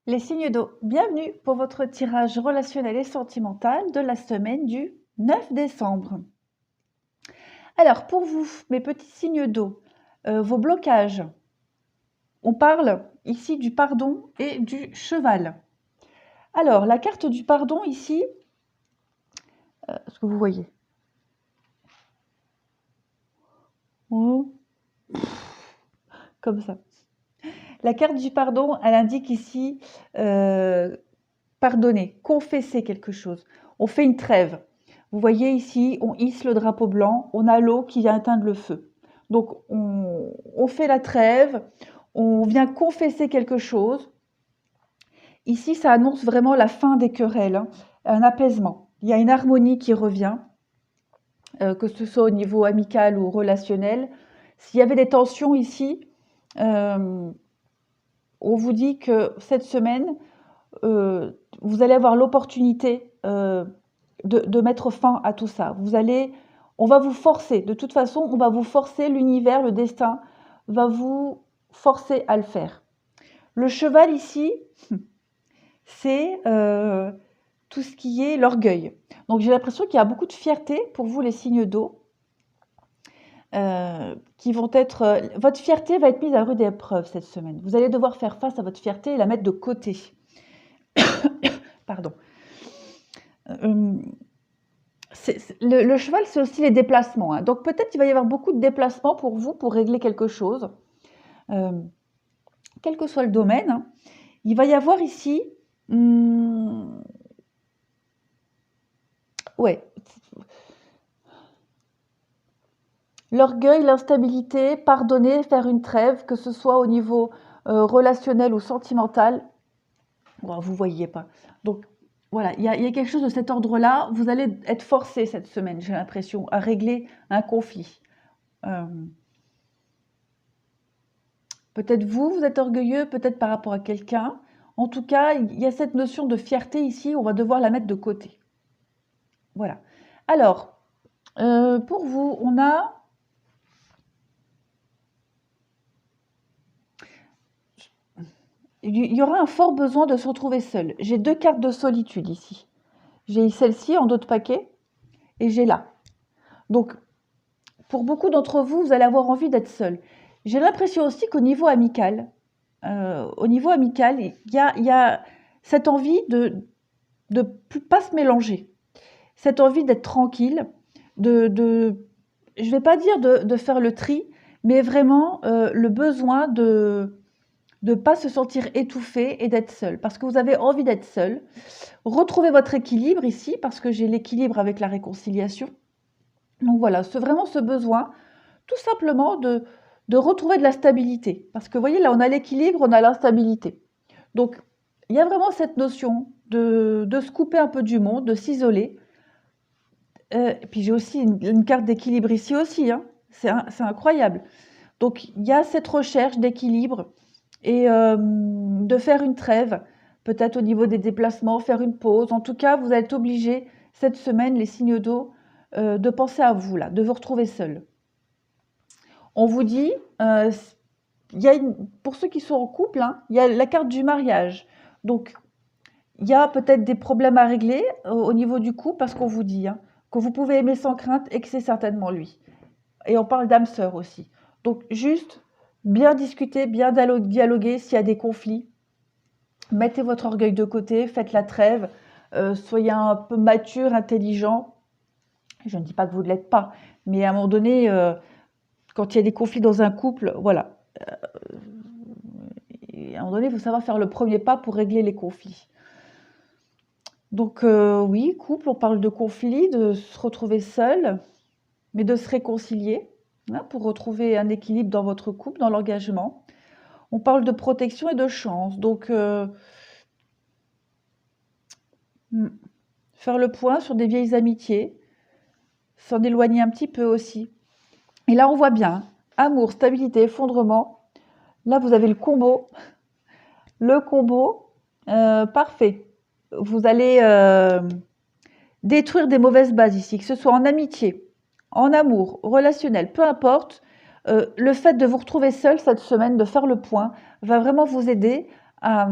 Les signes d'eau, bienvenue pour votre tirage relationnel et sentimental de la semaine du 9 décembre. Alors pour vous, mes petits signes d'eau, vos blocages, on parle ici du pardon et du cheval. Alors la carte du pardon ici, est-ce que vous voyez? Oh, comme ça. La carte du pardon, elle indique ici pardonner, confesser quelque chose. On fait une trêve. Vous voyez ici, on hisse le drapeau blanc, on a l'eau qui vient éteindre le feu. Donc on fait la trêve, on vient confesser quelque chose. Ici, ça annonce vraiment la fin des querelles, hein, un apaisement. Il y a une harmonie qui revient, que ce soit au niveau amical ou relationnel. S'il y avait des tensions ici, on vous dit que cette semaine, vous allez avoir l'opportunité de mettre fin à tout ça. On va vous forcer, de toute façon, on va vous forcer, l'univers, le destin va vous forcer à le faire. Le cheval ici, c'est tout ce qui est l'orgueil. Donc j'ai l'impression qu'il y a beaucoup de fierté pour vous, les signes d'eau, qui vont être... votre fierté va être mise à rude épreuve cette semaine. Vous allez devoir faire face à votre fierté et la mettre de côté. Pardon. Le cheval, c'est aussi les déplacements, hein. Donc peut-être qu'il va y avoir beaucoup de déplacements pour vous, pour régler quelque chose, quel que soit le domaine, hein. Il va y avoir ici, ouais, l'orgueil, l'instabilité, pardonner, faire une trêve, que ce soit au niveau relationnel ou sentimental. Bon, vous voyez pas. Donc voilà, il y a quelque chose de cet ordre-là. Vous allez être forcé cette semaine, j'ai l'impression, à régler un conflit. Peut-être vous êtes orgueilleux, peut-être par rapport à quelqu'un. En tout cas, il y a cette notion de fierté ici, on va devoir la mettre de côté. Voilà. Alors, pour vous, on a... Il y aura un fort besoin de se retrouver seul. J'ai deux cartes de solitude ici. J'ai celle-ci en dos de paquet et j'ai là. Donc, pour beaucoup d'entre vous, vous allez avoir envie d'être seul. J'ai l'impression aussi qu'au niveau amical, il y a cette envie de ne pas se mélanger. Cette envie d'être tranquille, je ne vais pas dire de faire le tri, mais vraiment le besoin de ne pas se sentir étouffé et d'être seul, parce que vous avez envie d'être seul. Retrouvez votre équilibre ici, parce que j'ai l'équilibre avec la réconciliation. Donc voilà, c'est vraiment ce besoin, tout simplement de retrouver de la stabilité. Parce que vous voyez, là, on a l'équilibre, on a l'instabilité. Donc, il y a vraiment cette notion de se couper un peu du monde, de s'isoler. Et puis j'ai aussi une carte d'équilibre ici aussi, hein. C'est incroyable. Donc il y a cette recherche d'équilibre et de faire une trêve, peut-être au niveau des déplacements, faire une pause. En tout cas, vous êtes obligés cette semaine, les signes d'eau, de penser à vous là, de vous retrouver seul. On vous dit, pour ceux qui sont en couple, hein, il y a la carte du mariage. Donc il y a peut-être des problèmes à régler au niveau du couple, parce qu'on vous dit, hein, que vous pouvez aimer sans crainte et que c'est certainement lui. Et on parle d'âme sœur aussi. Donc juste bien discuter, bien dialoguer s'il y a des conflits. Mettez votre orgueil de côté, faites la trêve, soyez un peu mature, intelligent. Je ne dis pas que vous ne l'êtes pas, mais à un moment donné, quand il y a des conflits dans un couple, voilà. Et à un moment donné, il faut savoir faire le premier pas pour régler les conflits. Donc oui, couple, on parle de conflit, de se retrouver seul, mais de se réconcilier, hein, pour retrouver un équilibre dans votre couple, dans l'engagement. On parle de protection et de chance. Donc faire le point sur des vieilles amitiés, s'en éloigner un petit peu aussi. Et là, on voit bien, amour, stabilité, effondrement. Là, vous avez le combo. Le combo, parfait. Vous allez détruire des mauvaises bases ici, que ce soit en amitié, en amour, relationnel, peu importe. Le fait de vous retrouver seul cette semaine, de faire le point, va vraiment vous aider à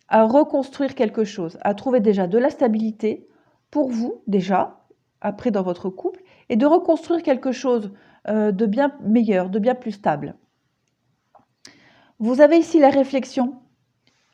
à reconstruire quelque chose, à trouver déjà de la stabilité pour vous, déjà, après dans votre couple, et de reconstruire quelque chose de bien meilleur, de bien plus stable. Vous avez ici la réflexion.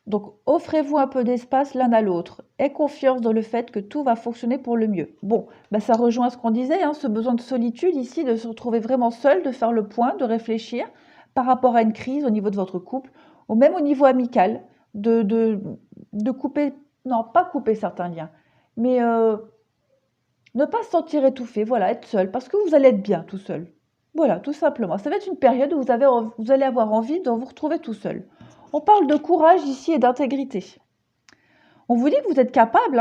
Donc, offrez-vous un peu d'espace l'un à l'autre. Aie confiance dans le fait que tout va fonctionner pour le mieux. Bon, ça rejoint ce qu'on disait, hein, ce besoin de solitude ici, de se retrouver vraiment seul, de faire le point, de réfléchir par rapport à une crise au niveau de votre couple, ou même au niveau amical, de couper, non, pas couper certains liens, mais ne pas se sentir étouffé, voilà, être seul, parce que vous allez être bien tout seul. Voilà, tout simplement. Ça va être une période où vous allez avoir envie de vous retrouver tout seul. On parle de courage ici et d'intégrité. On vous dit que vous êtes capable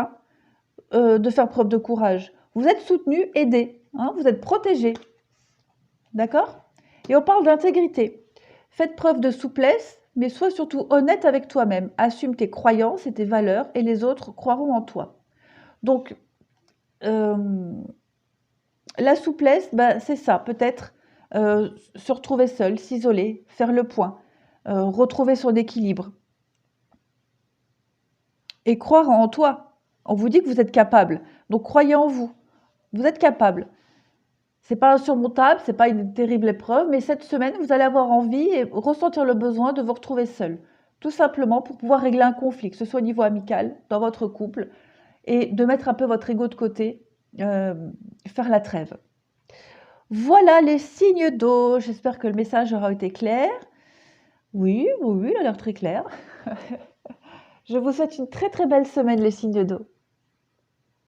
hein, de faire preuve de courage. Vous êtes soutenu, aidé, hein, vous êtes protégé. D'accord? Et on parle d'intégrité. Faites preuve de souplesse, mais sois surtout honnête avec toi-même. Assume tes croyances et tes valeurs et les autres croiront en toi. Donc, la souplesse, c'est ça, peut-être se retrouver seul, s'isoler, faire le point, retrouver son équilibre. Et croire en toi. On vous dit que vous êtes capable. Donc croyez en vous. Vous êtes capable. C'est pas insurmontable, c'est pas une terrible épreuve, mais cette semaine, vous allez avoir envie et ressentir le besoin de vous retrouver seul. Tout simplement pour pouvoir régler un conflit, que ce soit au niveau amical, dans votre couple, et de mettre un peu votre ego de côté, faire la trêve. Voilà les signes d'eau. J'espère que le message aura été clair. Oui, il a l'air très clair. Je vous souhaite une très très belle semaine, les signes d'eau.